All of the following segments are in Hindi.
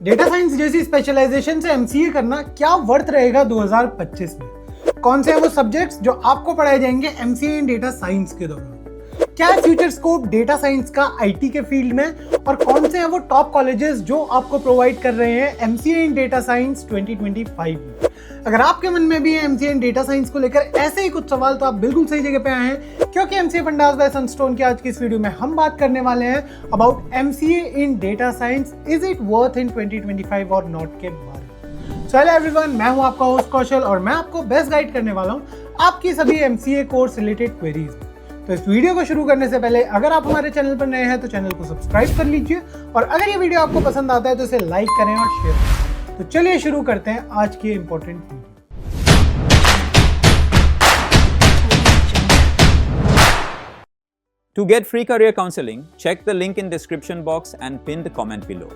डेटा साइंस जैसी स्पेशलाइजेशन से एमसीए करना क्या वर्थ रहेगा 2025 में? कौन से हैं वो सब्जेक्ट्स जो आपको पढ़ाए जाएंगे एमसीए इन डेटा साइंस के दौरान? क्या है फ्यूचर स्कोप डेटा साइंस का आईटी के फील्ड में? और कौन से हैं वो टॉप कॉलेजेस जो आपको प्रोवाइड कर रहे हैं एमसीए इन डेटा साइंस 2025 में? अगर आपके मन में भी है एमसीए इन डेटा साइंस को लेकर ऐसे ही कुछ सवाल, तो आप बिल्कुल सही जगह पे आए हैं, क्योंकि एमसीए फंडास बाय सनस्टोन की आज की इस वीडियो में हम बात करने वाले हैं about MCA in data science, is it worth in 2025 और नॉट के बारे में। सो हेलो एवरीवन, मैं हूं आपका होस्ट कौशल और मैं आपको बेस्ट गाइड करने वाला हूं आपकी सभी एमसीए कोर्स रिलेटेड क्वेरीज। तो इस वीडियो को शुरू करने से पहले अगर आप हमारे चैनल पर नए हैं तो चैनल को सब्सक्राइब कर लीजिए, और अगर ये वीडियो आपको पसंद आता है तो इसे लाइक करें और शेयर करें। तो चलिए शुरू करते हैं आज की important video. To get free career counseling, check the link in description box and pin the comment below.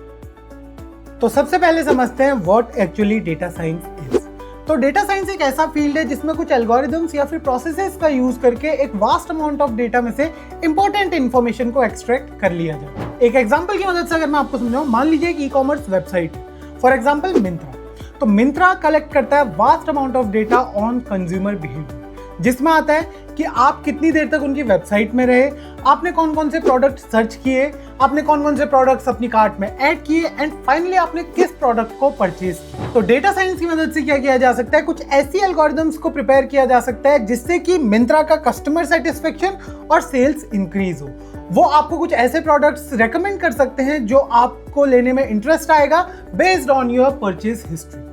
तो सबसे पहले समझते हैं what actually data science is. तो डेटा साइंस एक ऐसा फील्ड है जिसमें कुछ एल्गोरिथम्स या फिर प्रोसेसेस का यूज करके एक वास्ट अमाउंट ऑफ डेटा में से इंपॉर्टेंट इंफॉर्मेशन को एक्सट्रैक्ट कर लिया जाए। एक एग्जांपल की मदद से अगर मैं आपको समझाऊं, मान लीजिए एक ई कॉमर्स वेबसाइट है, फॉर एग्जांपल मिंत्रा। तो मिंत्रा कलेक्ट करता है vast amount of data on consumer behaviour, जिसमें आता है कि आप कितनी देर तक उनकी वेबसाइट में रहे, आपने कौन कौन से प्रोडक्ट सर्च किए, आपने कौन कौन से प्रोडक्ट्स अपनी कार्ट में ऐड किए, एंड फाइनली आपने किस प्रोडक्ट को परचेज किया। तो डेटा साइंस की मदद से क्या किया जा सकता है, कुछ ऐसी एल्गोरिथम्स को प्रिपेयर किया जा सकता है जिससे कि मिंत्रा का कस्टमर सेटिस्फेक्शन और सेल्स इंक्रीज हो। वो आपको कुछ ऐसे प्रोडक्ट्स रेकमेंड कर सकते हैं जो आपको लेने में इंटरेस्ट आएगा based on your purchase history.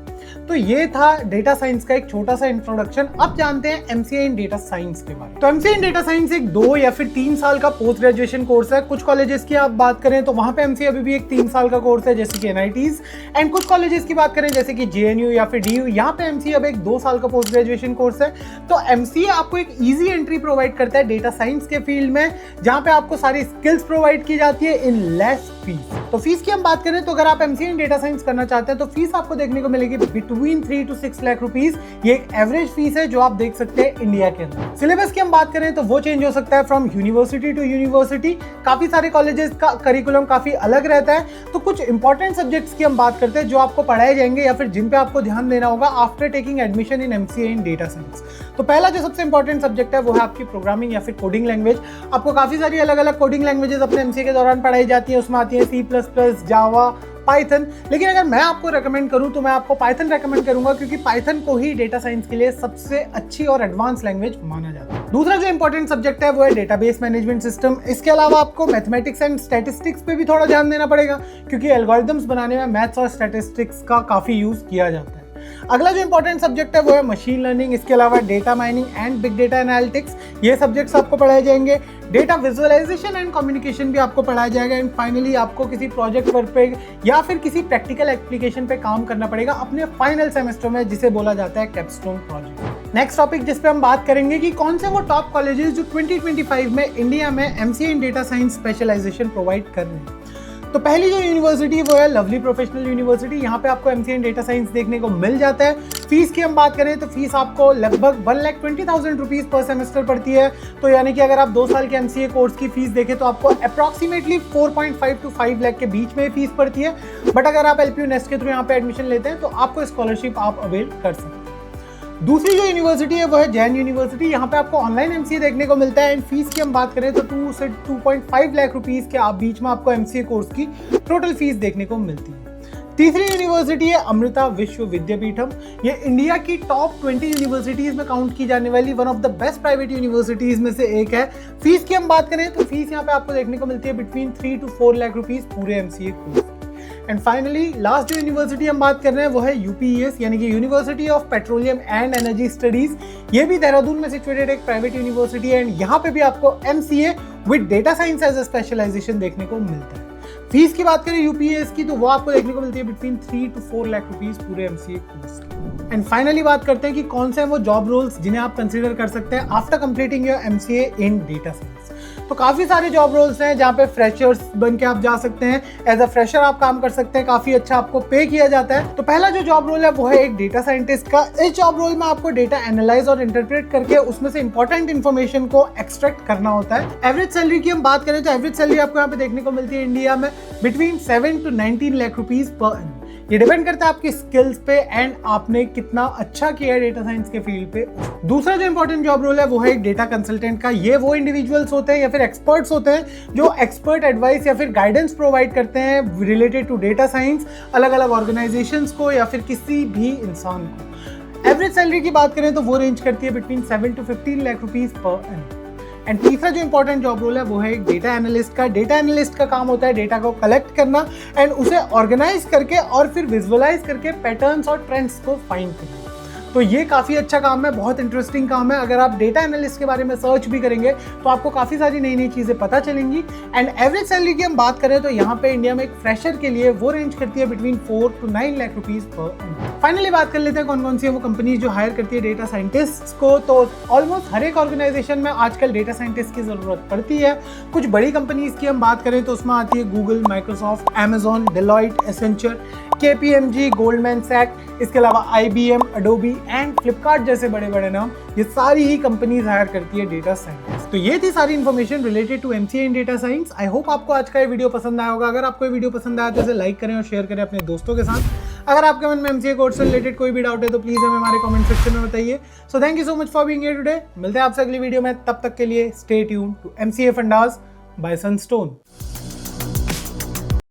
तो ये था डेटा साइंस का एक छोटा सा इंट्रोडक्शन। अब जानते हैं एमसीए इन डेटा साइंस के बारे में। तो एमसीए इन डेटा साइंस एक 2 या फिर 3 साल का पोस्ट ग्रेजुएशन कोर्स है। कुछ कॉलेजेस की आप बात करें तो वहां पे एमसीए अभी भी एक 3 साल का कोर्स है, जैसे कि एनआईटीज, एंड कुछ कॉलेजेस की बात करें जैसे कि जेएनयू या फिर डीयू, यहाँ पे एमसीए अब एक 2 साल का पोस्ट ग्रेजुएशन कोर्स है। तो एमसीए आपको एक ईजी एंट्री प्रोवाइड करता है डेटा साइंस के फील्ड में, जहां पे आपको सारी स्किल्स प्रोवाइड की जाती है इन लेस फीस। तो फीस की हम बात करें तो अगर आप एमसीए इन डेटा साइंस करना चाहते हैं तो फीस आपको देखने को मिलेगी बिटवीन 3 to 6 लाख रुपीस। ये एक एवरेज फीस है जो आप देख सकते हैं इंडिया के अंदर। सिलेबस की हम बात करें तो वो चेंज हो सकता है फ्रॉम यूनिवर्सिटी टू यूनिवर्सिटी। काफी सारे कॉलेजेस का करिकुलम काफी अलग रहता है। तो कुछ इंपॉर्टेंट सब्जेक्ट्स की हम बात करते हैं जो आपको पढ़ाए जाएंगे या फिर जिन पे आपको ध्यान देना होगा after taking admission in MCA in data science. तो पहला जो सबसे इंपॉर्टेंट सब्जेक्ट है वो है आपकी प्रोग्रामिंग या फिर कोडिंग लैंग्वेज। आपको काफी सारी अलग अलग कोडिंग लैंग्वेजेस अपने एमसीए के दौरान पढ़ाई जाती है। उसमें आती है C++, जावा, पाइथन। लेकिन अगर मैं आपको रेकमेंड करूं तो मैं आपको पाइथन रेकमेंड करूंगा, क्योंकि पाइथन को ही डेटा साइंस के लिए सबसे अच्छी और एडवांस लैंग्वेज माना जाता है। दूसरा जो इंपॉर्टेंट सब्जेक्ट है वो है डेटाबेस मैनेजमेंट सिस्टम। इसके अलावा आपको मैथमेटिक्स एंड स्टैटिस्टिक्स पे भी थोड़ा ध्यान देना पड़ेगा, क्योंकि एल्गोरिथम्स बनाने में मैथ्स और स्टैटिस्टिक्स का काफी यूज किया जाता है। अगला जो इंपॉर्टेंट सब्जेक्ट है वो है मशीन लर्निंग। इसके अलावा data mining and big data analytics, ये सब्जेक्ट्स आपको पढ़ाए जाएंगे। डेटा विजुअलाइजेशन एंड कम्युनिकेशन भी आपको पढ़ाया जाएगा। एंड फाइनली आपको किसी प्रोजेक्ट वर्क पे या फिर किसी प्रैक्टिकल एप्लीकेशन पे काम करना पड़ेगा अपने फाइनल सेमेस्टर में, जिसे बोला जाता है कैपस्टोन प्रोजेक्ट। नेक्स्ट टॉपिक जिस पे हम बात करेंगे कि कौन से वो टॉप कॉलेजेस जो 2025 में इंडिया में एमसीए इन डेटा साइंस स्पेशलाइजेशन प्रोवाइड कर रहे हैं। तो पहली जो यूनिवर्सिटी वो है लवली प्रोफेशनल यूनिवर्सिटी। यहाँ पे आपको एमसीए इन डेटा साइंस देखने को मिल जाता है। फीस की हम बात करें तो फीस आपको लगभग 1,20,000 रुपीज पर सेमेस्टर पड़ती है। तो यानी कि अगर आप 2 साल के एमसीए कोर्स की फीस देखें तो आपको अप्रॉक्सीमेटली 4.5 to 5 लाख के बीच में फीस पड़ती है। बट अगर आप एलपीयू नेस्ट के थ्रू यहाँ पे एडमिशन लेते हैं तो आपको स्कॉलरशिप आप अवेल कर सकते हैं। दूसरी जो यूनिवर्सिटी है वो है जैन यूनिवर्सिटी। यहाँ पे आपको ऑनलाइन एमसीए देखने को मिलता है। एंड फीस की हम बात करें तो 2 से 2.5 लाख रुपीस के आप बीच में आपको एमसीए कोर्स की टोटल फीस देखने को मिलती है। तीसरी यूनिवर्सिटी है अमृता विश्व विद्यापीठम। ये इंडिया की टॉप 20 यूनिवर्सिटीज में काउंट की जाने वाली one of the best private universities में से एक है। फीस की हम बात करें तो फीस यहाँ पे आपको देखने को मिलती है बिटवीन 3 to 4 लाख रुपीस पूरे MCA course. And finally last जो यूनिवर्सिटी हम बात कर रहे हैं वो है यूपीईएस, यानी कि university of petroleum and energy studies. ये भी देहरादून में सिचुएटेड एक प्राइवेट यूनिवर्सिटी है। एंड यहाँ पे भी आपको MCA with data science as a specialization देखने को मिलता है। फीस की बात करें यूपीएस की तो वो आपको देखने को मिलती है बिटवीन 3 to 4 लाख रुपीस पूरे एमसीए कोर्स की। एंड फाइनली बात करते हैं कि कौन से हैं वो जॉब रोल्स जिन्हें आप कंसीडर कर सकते हैं after completing your MCA in data science. तो काफी सारे जॉब रोल्स हैं जहाँ पे फ्रेशर्स बन के आप जा सकते हैं। एज अ फ्रेशर आप काम कर सकते हैं, काफी अच्छा आपको पे किया जाता है। तो पहला जो जॉब रोल है वो है एक डेटा साइंटिस्ट का। इस जॉब रोल में आपको डेटा एनालाइज और इंटरप्रेट करके उसमें से इंपॉर्टेंट इन्फॉर्मेशन को एक्सट्रैक्ट करना होता है। एवरेज सैलरी की हम बात करें तो एवरेज सैलरी आपको यहाँ पे देखने को मिलती है इंडिया में between 7 to 19 lakh rupees per annum. ये डिपेंड करता है आपकी स्किल्स पे एंड आपने कितना अच्छा किया है डेटा साइंस के फील्ड पे। दूसरा जो इंपॉर्टेंट जॉब रोल है वो है एक डेटा कंसल्टेंट का। ये वो इंडिविजुअल्स होते हैं या फिर एक्सपर्ट्स होते हैं जो एक्सपर्ट एडवाइस या फिर गाइडेंस प्रोवाइड करते हैं रिलेटेड टू डेटा साइंस अलग अलग ऑर्गेनाइजेशंस को या फिर किसी भी इंसान को। एवरेज सैलरी की बात करें तो वो रेंज करती है between 7 to 15 lakh rupees per annum. And तीसरा जो इंपॉर्टेंट जॉब रोल है वो है एक डेटा एनालिस्ट का। डेटा एनालिस्ट का काम होता है डेटा को कलेक्ट करना एंड उसे ऑर्गेनाइज करके और फिर विजुअलाइज करके पैटर्न्स और ट्रेंड्स को फाइंड करना। तो ये काफ़ी अच्छा काम है, बहुत इंटरेस्टिंग काम है। अगर आप डेटा एनालिस्ट के बारे में सर्च भी करेंगे तो आपको काफ़ी सारी नई नई चीज़ें पता चलेंगी। एंड एवरेज सैलरी की हम बात करें तो यहाँ पे इंडिया में एक फ्रेशर के लिए वो रेंज करती है between 4 to 9 lakh rupees per annum. Finally बात कर लेते हैं कौन कौन सी है वो कंपनीज जो हायर करती है डेटा साइंटिस्ट को। तो ऑलमोस्ट हर एक ऑर्गेनाइजेशन में आजकल डेटा साइंटिस्ट की जरूरत पड़ती है। कुछ बड़ी कंपनीज की हम बात करें तो उसमें आती है Google, Microsoft, Amazon, Deloitte, Accenture, KPMG, Goldman Sachs, इसके अलावा IBM, अडोबी एंड फ्लिपकार्ट जैसे बड़े बड़े नाम, ये सारी ही कंपनीज हायर करती है डेटा साइंटिस्ट। तो ये थी सारी information related to MCA in data science. I hope आपको आज का ये वीडियो पसंद आया होगा। अगर आपको ये वीडियो पसंद आया तो इसे लाइक करें और शेयर करें अपने दोस्तों के साथ। अगर आपके मन में MCA कोर्स से रिलेटेड कोई भी डाउट है तो प्लीज हमें हमारे कमेंट सेक्शन में बताइए। So thank you so much for being here today. मिलते हैं आपसे अगली वीडियो में, तब तक के लिए stay tuned to MCA fundas by Sunstone.